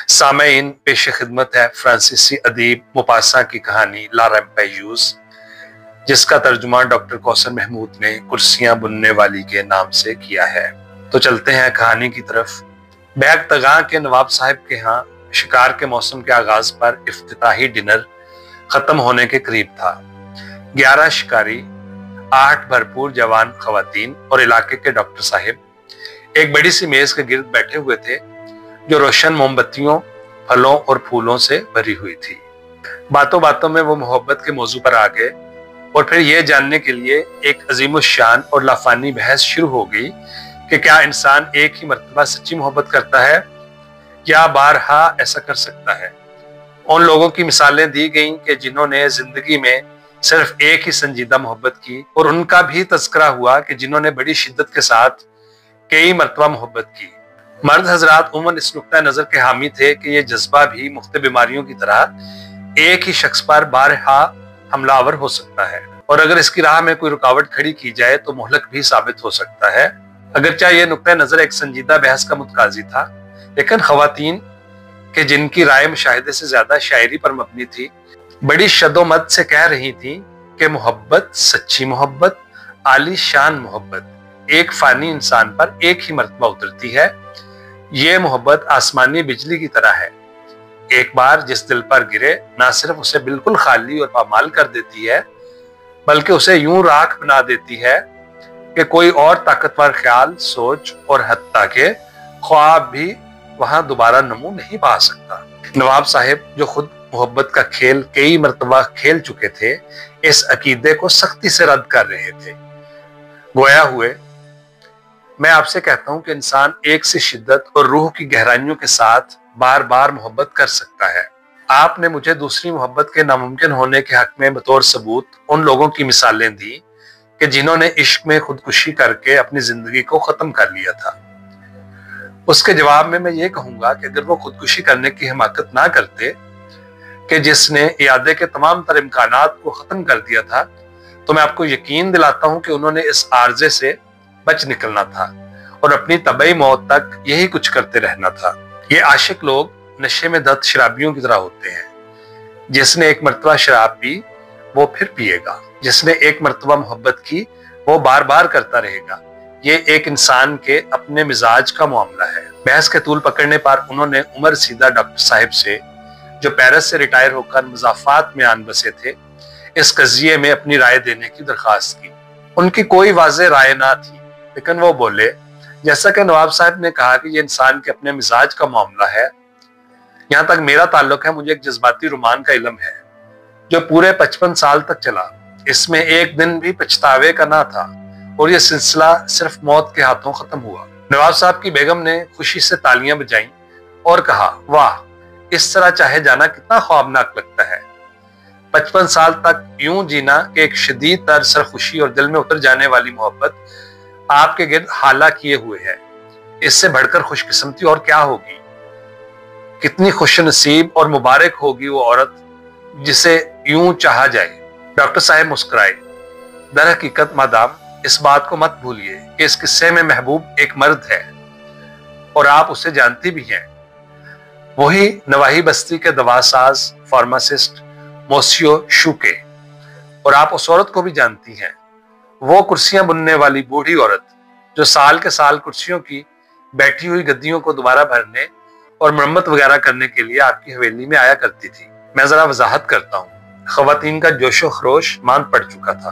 سامعین، پیش خدمت ہے فرانسیسی ادیب موپاساں کی کہانی لا ریمپیوز، جس کا ترجمہ ڈاکٹر کوثر محمود نے کرسیاں بننے والی کے نام سے کیا ہے۔ تو چلتے ہیں کہانی کی طرف۔ بیگ تگاں کے نواب صاحب کے ہاں شکار کے موسم کے آغاز پر افتتاحی ڈنر ختم ہونے کے قریب تھا۔ 11 شکاری، 8 بھرپور جوان خواتین اور علاقے کے ڈاکٹر صاحب ایک بڑی سی میز کے گرد بیٹھے ہوئے تھے جو روشن موم بتیوں، پھلوں اور پھولوں سے بھری ہوئی تھی۔ باتوں باتوں میں وہ محبت کے موضوع پر آ گئے اور پھر یہ جاننے کے لیے ایک عظیم الشان اور لافانی بحث شروع ہو گئی کہ کیا انسان ایک ہی مرتبہ سچی محبت کرتا ہے یا بارہا ایسا کر سکتا ہے۔ ان لوگوں کی مثالیں دی گئیں کہ جنہوں نے زندگی میں صرف ایک ہی سنجیدہ محبت کی، اور ان کا بھی تذکرہ ہوا کہ جنہوں نے بڑی شدت کے ساتھ کئی مرتبہ محبت کی۔ مرد حضرات عموماً اس نقطہ نظر کے حامی تھے کہ یہ جذبہ بھی مختلف بیماریوں کی طرح ایک ہی شخص پر بارہا حملہ آور ہو سکتا ہے، اور اگر اس کی راہ میں کوئی رکاوٹ کھڑی کی جائے تو مہلک بھی ثابت ہو سکتا ہے۔ اگرچہ یہ نقطہ نظر ایک سنجیدہ بحث کا متقاضی تھا، لیکن خواتین کہ جن کی رائے مشاہدے سے زیادہ شاعری پر مبنی تھی، بڑی شد و مد سے کہہ رہی تھیں کہ محبت، سچی محبت، عالی شان محبت ایک فانی انسان پر ایک ہی مرتبہ اترتی ہے۔ یہ محبت آسمانی بجلی کی طرح ہے، ایک بار جس دل پر گرے نہ صرف اسے بالکل خالی اور پامال کر دیتی ہے، بلکہ اسے یوں راکھ بنا دیتی ہے کہ کوئی اور طاقتور خیال، سوچ اور حتیٰ کہ خواب بھی وہاں دوبارہ نمو نہیں پا سکتا۔ نواب صاحب جو خود محبت کا کھیل کئی مرتبہ کھیل چکے تھے، اس عقیدے کو سختی سے رد کر رہے تھے۔ گویا ہوئے، میں آپ سے کہتا ہوں کہ انسان ایک سی شدت اور روح کی گہرائیوں کے ساتھ بار بار محبت کر سکتا ہے۔ آپ نے مجھے دوسری محبت کے ناممکن ہونے کے حق میں بطور ثبوت ان لوگوں کی مثالیں دی کہ جنہوں نے عشق میں خودکشی کر کے اپنی زندگی کو ختم کر لیا تھا۔ اس کے جواب میں یہ کہوں گا کہ اگر وہ خودکشی کرنے کی حماقت نہ کرتے کہ جس نے اعادے کے تمام تر امکانات کو ختم کر دیا تھا، تو میں آپ کو یقین دلاتا ہوں کہ انہوں نے اس عارضے سے بچ نکلنا تھا اور اپنی طبعی موت تک یہی کچھ کرتے رہنا تھا۔ یہ عاشق لوگ نشے میں دھت شرابیوں کی طرح ہوتے ہیں۔ جس نے ایک مرتبہ شراب پی وہ پھر پیے گا، جس نے ایک مرتبہ محبت کی وہ بار بار کرتا رہے گا۔ یہ ایک انسان کے اپنے مزاج کا معاملہ ہے۔ بحث کے طول پکڑنے پر انہوں نے عمر سیدھا ڈاکٹر صاحب سے، جو پیرس سے ریٹائر ہو کر مضافات میں آن بسے تھے، اس قضیے میں اپنی رائے دینے کی درخواست کی۔ ان کی کوئی واضح رائے نہ تھی، لیکن وہ بولے، جیسا کہ نواب صاحب نے کہا کہ یہ انسان کے اپنے مزاج کا معاملہ ہے، یہاں تک میرا تعلق ہے مجھے ایک جذباتی رومان کا علم ہے جو پورے 55 سال تک چلا۔ اس میں ایک دن بھی پچھتاوے کا نہ تھا، اور یہ سلسلہ صرف موت کے ہاتھوں ختم ہوا۔ نواب صاحب کی بیگم نے خوشی سے تالیاں بجائیں اور کہا، واہ، اس طرح چاہے جانا کتنا خوابناک لگتا ہے۔ 55 سال تک یوں جینا کہ ایک شدید تر سرخوشی اور دل میں اتر جانے والی محبت آپ کے گرد حالہ کیے ہوئے ہے۔ اس سے بڑھ کر خوش قسمتی اور کیا ہوگی؟ کتنی خوش نصیب اور مبارک ہوگی وہ عورت جسے یوں چاہا جائے۔ ڈاکٹر صاحب مسکرائے۔ در حقیقت مادام، اس بات کو مت بھولیے کہ اس قصے میں محبوب ایک مرد ہے، اور آپ اسے جانتی بھی ہیں، وہی نواحی بستی کے دوا ساز فارماسسٹ موسیو شوکے، اور آپ اس عورت کو بھی جانتی ہیں، وہ کرسیاں بننے والی بوڑھی عورت جو سال کے سال کرسیوں کی بیٹھی ہوئی گدیوں کو دوبارہ بھرنے اور مرمت وغیرہ کرنے کے لیے آپ کی حویلی میں آیا کرتی تھی۔ میں ذرا وضاحت کرتا ہوں۔ خواتین کا جوش و خروش ماند پڑ چکا تھا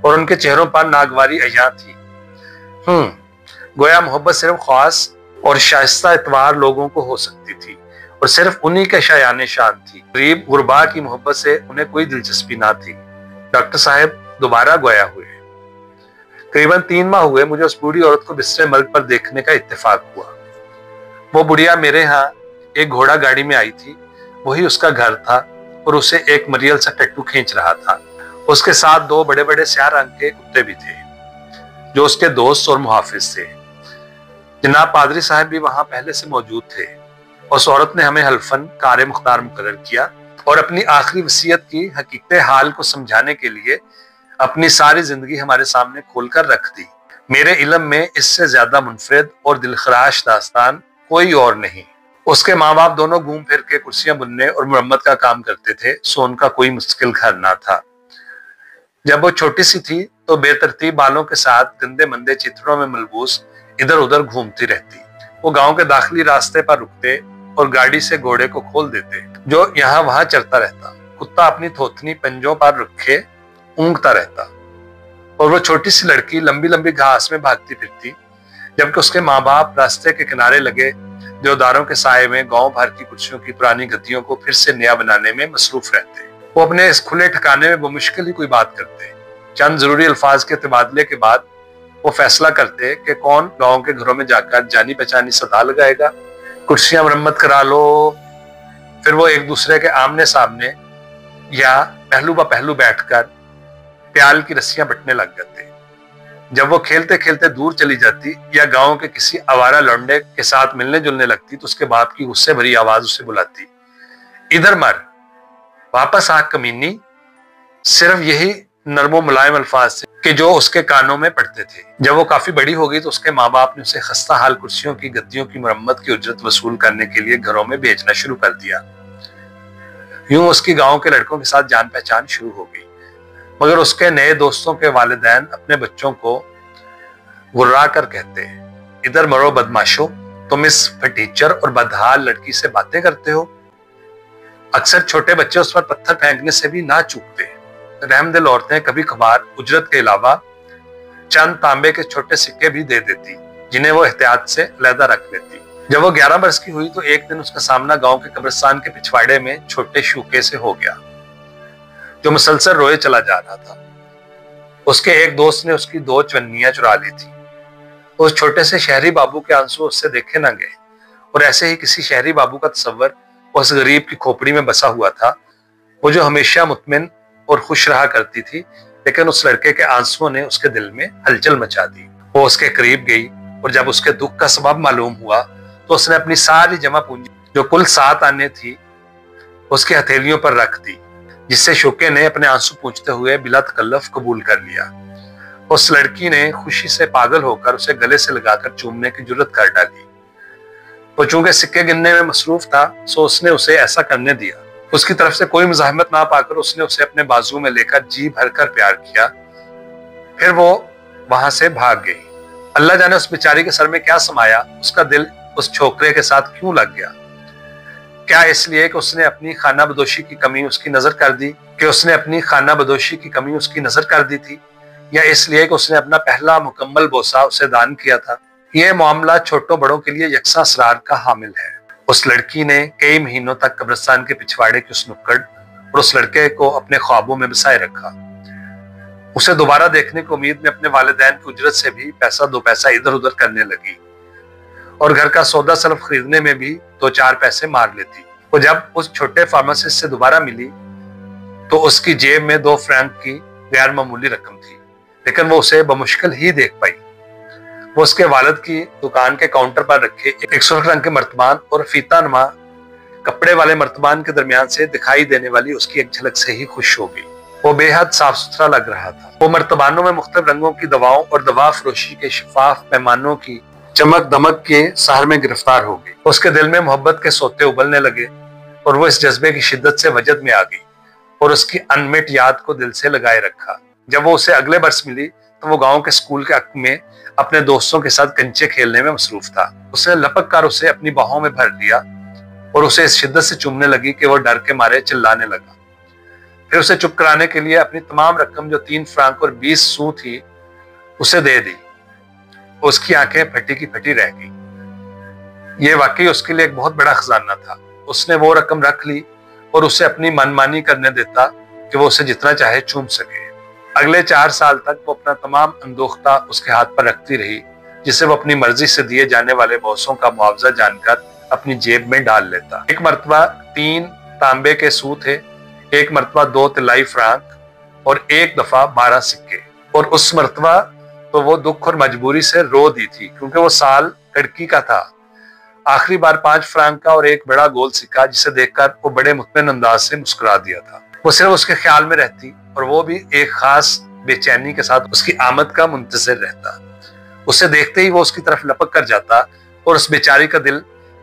اور ان کے چہروں پر ناگواری عیاں تھی۔ گویا محبت صرف خاص اور شائستہ اتوار لوگوں کو ہو سکتی تھی، اور صرف انہی کے شایان شان تھی۔ غریب غربا کی محبت سے انہیں کوئی دلچسپی نہ تھی۔ ڈاکٹر صاحب دوبارہ گویا ہوئے۔ قریباً 3 ماہ ہوئے مجھے اس بوڑھی عورت کو بستر مرگ پر دیکھنے کا اتفاق ہوا۔ وہ بڑھیا میرے ہاں ایک گھوڑا گاڑی میں آئی تھی، وہی اس کا گھر تھا، اور اسے ایک مریل سا ٹیٹو کھینچ رہا تھا۔ اس کے ساتھ 2 بڑے بڑے سیاہ رنگ کے کتے بھی تھے جو اس کے دوست اور محافظ تھے۔ جناب پادری صاحب بھی وہاں پہلے سے موجود تھے۔ اس عورت نے ہمیں حلفاً کار مختار مقرر کیا اور اپنی آخری وصیت کی حقیقت حال کو سمجھانے کے لیے اپنی ساری زندگی ہمارے سامنے کھول کر رکھ دی۔ میرے علم میں اس سے زیادہ منفرد اور دلخراش داستان کوئی اور نہیں۔ اس کے ماں باپ دونوں گھوم پھر کے کرسیاں بننے اور مرمت کا کام کرتے تھے، سو ان کا کوئی مشکل گھر نہ تھا۔ جب وہ چھوٹی سی تھی تو بے ترتیب بالوں کے ساتھ گندے مندے چتروں میں ملبوس ادھر ادھر گھومتی رہتی۔ وہ گاؤں کے داخلی راستے پر رکتے اور گاڑی سے گھوڑے کو کھول دیتے جو یہاں وہاں چرتا رہتا۔ کتا اپنی تھوتنی پنجوں پر رکھے اونگتا رہتا اور وہ چھوٹی سی لڑکی لمبی لمبی گھاس میں بھاگتی پھرتی، جبکہ اس کے ماں باپ راستے کے کنارے لگے دیوداروں کے سائے میں گاؤں بھر کی کرسیوں کی پرانی گدیوں کو پھر سے نیا بنانے میں مصروف رہتے۔ وہ اپنے اس کھلے ٹھکانے میں بمشکل ہی کوئی بات کرتے۔ چند ضروری الفاظ کے تبادلے کے بعد وہ فیصلہ کرتے کہ کون گاؤں کے گھروں میں جا کر جانی پہچانی صدا لگائے گا، کرسیاں مرمت کرا لو۔ پھر وہ ایک دوسرے کے آمنے سامنے یا پہلو با پہلو بیٹھ کر پیال کی رسیاں بٹنے لگ جاتے۔ جب وہ کھیلتے کھیلتے دور چلی جاتی یا گاؤں کے کسی آوارہ لونڈے کے ساتھ ملنے جلنے لگتی تو اس کے باپ کی غصے بھری آواز اسے بلاتی، ادھر مر، واپس آ کمینی۔ صرف یہی نرم و ملائم الفاظ تھے کہ جو اس کے کانوں میں پڑتے تھے۔ جب وہ کافی بڑی ہو گئی تو اس کے ماں باپ نے اسے خستہ حال کرسیوں کی گدیوں کی مرمت کی اجرت وصول کرنے کے لیے گھروں میں بھیجنا شروع کر دیا۔ یوں اس کی گاؤں کے لڑکوں کے ساتھ جان پہچان شروع ہو گئی، مگر اس کے نئے دوستوں کے والدین اپنے بچوں کو گرا کر کہتے، ادھر مرو بدماشو، تم اس پھٹیچر اور بدحال لڑکی سے باتیں کرتے ہو۔ اکثر چھوٹے بچے اس پر پتھر پھینکنے سے بھی نہ چوکتے۔ رحم دل عورتیں کبھی کبھار اجرت کے علاوہ چند تانبے کے چھوٹے سکے بھی دے دیتی جنہیں وہ احتیاط سے علیحدہ رکھ لیتی۔ جب وہ 11 برس کی ہوئی تو ایک دن اس کا سامنا گاؤں کے قبرستان کے پچھواڑے میں چھوٹے شوکے سے ہو گیا جو مسلسل روئے چلا جا رہا تھا۔ اس کے ایک دوست نے اس کی 2 چونیاں چرا لی تھی۔ اس چھوٹے سے شہری بابو کے آنسو اس سے دیکھے نہ گئے، اور ایسے ہی کسی شہری بابو کا تصور اس غریب کی کھوپڑی میں بسا ہوا تھا، وہ جو ہمیشہ مطمئن اور خوش رہا کرتی تھی، لیکن اس لڑکے کے آنسوؤں نے اس کے دل میں ہلچل مچا دی۔ وہ اس کے قریب گئی اور جب اس کے دکھ کا سبب معلوم ہوا تو اس نے اپنی ساری جمع پونجی جو کل 7 آنے تھی اس کی ہتھیلیوں پر رکھ دی، جس سے شوکے نے اپنے آنسو پوچھتے ہوئے بلا تکلف قبول کر لیا۔ اس لڑکی نے خوشی سے پاگل ہو کر اسے گلے سے لگا کر چومنے کی جرت کر ڈالی۔ وہ چونکہ سکے گننے میں مصروف تھا سو اس نے اسے ایسا کرنے دیا۔ اس کی طرف سے کوئی مزاحمت نہ پا کر اس نے اسے اپنے بازو میں لے کر جی بھر کر پیار کیا، پھر وہ وہاں سے بھاگ گئی۔ اللہ جانے اس بیچاری کے سر میں کیا سمایا، اس کا دل اس چھوکرے کے ساتھ کیوں لگ گیا؟ کیا اس لیے کہ اس نے اپنی خانہ بدوشی کی کمی اس کی نظر کر دی تھی، یا اس لیے کہ اس نے اپنا پہلا مکمل بوسہ اسے دان کیا تھا؟ یہ معاملہ چھوٹوں بڑوں کے لیے یکساں اسرار کا حامل ہے۔ اس لڑکی نے کئی مہینوں تک قبرستان کے پچھواڑے کی اس نکڑ اور اس لڑکے کو اپنے خوابوں میں بسائے رکھا۔ اسے دوبارہ دیکھنے کی امید میں اپنے والدین کی اجرت سے بھی پیسہ 2 پیسہ ادھر ادھر کرنے لگی اور گھر کا سودا سلف خریدنے میں بھی 2-4 پیسے مار لیتی۔ وہ جب اس چھوٹے فارماسسٹ سے دوبارہ ملی تو اس کی جیب میں 2 فرینک کی غیر معمولی رقم تھی، لیکن وہ اسے بمشکل ہی دیکھ پائی۔ وہ اس کے والد کی دکان کے کاؤنٹر پر رکھے ایک سرخ رنگ کے مرتبان اور فیتا نما کپڑے والے مرتبان کے درمیان سے دکھائی دینے والی اس کی ایک جھلک سے ہی خوش ہو گئی۔ وہ بے حد صاف ستھرا لگ رہا تھا۔ وہ مرتبانوں میں مختلف رنگوں کی دواؤں اور دوا فروشی کے شفاف پیمانوں کی چمک دمک کے سحر میں گرفتار ہو گئی۔ اس کے دل میں محبت کے سوتے ابلنے لگے اور وہ اس جذبے کی شدت سے وجد میں آ گئی اور اس کی انمٹ یاد کو دل سے لگائے رکھا۔ جب وہ اسے اگلے برس ملی تو وہ گاؤں کے اسکول کے حق میں اپنے دوستوں کے ساتھ کنچے کھیلنے میں مصروف تھا۔ اس نے لپک کر اسے اپنی باہوں میں بھر لیا اور اسے اس شدت سے چومنے لگی کہ وہ ڈر کے مارے چلانے لگا۔ پھر اسے چپ کرانے کے لیے اپنی تمام رقم جو 3 فرانک اور 20 سو تھی اسے دے دی۔ اس کی آنکھیں پھٹی کی پھٹی رہ گئی۔ یہ واقعی اس کے لیے ایک بہت بڑا خزانہ تھا۔ اس نے وہ رقم رکھ لی اور اسے اپنی من مانی کرنے دیتا کہ وہ اسے جتنا چاہے چوم سکے۔ اگلے 4 سال تک وہ اپنا تمام اندوختہ اس کے ہاتھ پر رکھتی رہی، جسے وہ اپنی مرضی سے دیے جانے والے بوسوں کا معاوضہ جان کر اپنی جیب میں ڈال لیتا۔ ایک مرتبہ 3 تانبے کے سو تھے، ایک مرتبہ 2 طلائی فرانک اور ایک دفعہ 12 سکے، اور اس مرتبہ تو وہ دکھ اور مجبوری سے رو دی تھی کیونکہ وہ سال کڑکی کا تھا۔ آخری بار 5 فرانک کا اور ایک بڑا گول سکہ جسے دیکھ کر وہ بڑے مطمئن انداز سے مسکرا دیا تھا۔ وہ صرف اس کے خیال میں رہتی اور وہ بھی ایک خاص بے چینی کے ساتھ اس کی آمد کا منتظر رہتا۔ اسے دیکھتے ہی وہ اس کی طرف لپک کر جاتا اور اس بیچاری کا دل